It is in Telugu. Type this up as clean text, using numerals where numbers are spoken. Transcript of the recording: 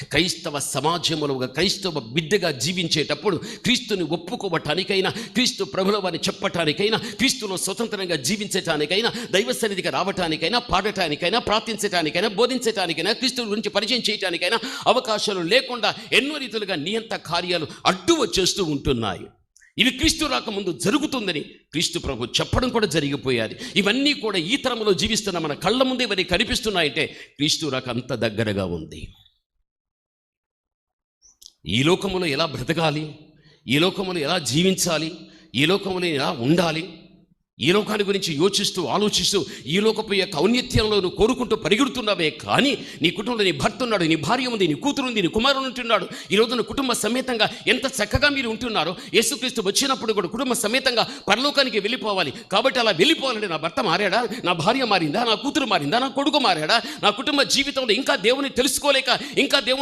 క్రైస్తవ సమాజంలో ఒక క్రైస్తవ బిడ్డగా జీవించేటప్పుడు క్రీస్తుని ఒప్పుకోవటానికైనా, క్రీస్తు ప్రభుల వారిని చెప్పటానికైనా, క్రీస్తులో స్వతంత్రంగా జీవించటానికైనా, దైవ సన్నిధికి రావటానికైనా, పాడటానికైనా, ప్రార్థించటానికైనా, బోధించటానికైనా, క్రీస్తు గురించి పరిచయం చేయటానికైనా అవకాశాలు లేకుండా ఎన్నో రీతులుగా నియంత కార్యాలు అడ్డు వచ్చేస్తూ ఉంటున్నాయి. ఇవి క్రీస్తు రాకముందు జరుగుతుందని క్రీస్తు ప్రభు చెప్పడం కూడా జరిగిపోయాది. ఇవన్నీ కూడా ఈ తరంలో జీవిస్తున్న మన కళ్ళ ముందే ఇవన్నీ కనిపిస్తున్నాయంటే క్రీస్తు రాక అంత దగ్గరగా ఉంది. ఈ లోకములో ఎలా బ్రతకాలి, ఈ లోకములో ఎలా జీవించాలి, ఈ లోకములో ఎలా ఉండాలి, ఈ లోకాన్ని గురించి యోచిస్తూ ఆలోచిస్తూ ఈ లోకపు యొక్క ఔన్నత్యంలో నువ్వు కోరుకుంటూ పరిగెడుతున్నావే కానీ నీ కుటుంబంలో నీ భర్త ఉన్నాడు, నీ భార్య ఉంది, నీ కూతురు ఉంది, నీ కుమారుడు ఉంటున్నాడు. ఈ రోజున కుటుంబ సమేతంగా ఎంత చక్కగా మీరు ఉంటున్నారో, యేసుక్రీస్తు వచ్చినప్పుడు కూడా కుటుంబ సమేతంగా పరలోకానికి వెళ్ళిపోవాలి. కాబట్టి అలా వెళ్ళిపోవాలంటే నా భర్త మారాడా, నా భార్య మారిందా, నా కూతురు మారిందా, నా కొడుకు మారాడా, నా కుటుంబ జీవితంలో ఇంకా దేవుని తెలుసుకోలేక, ఇంకా దేవుని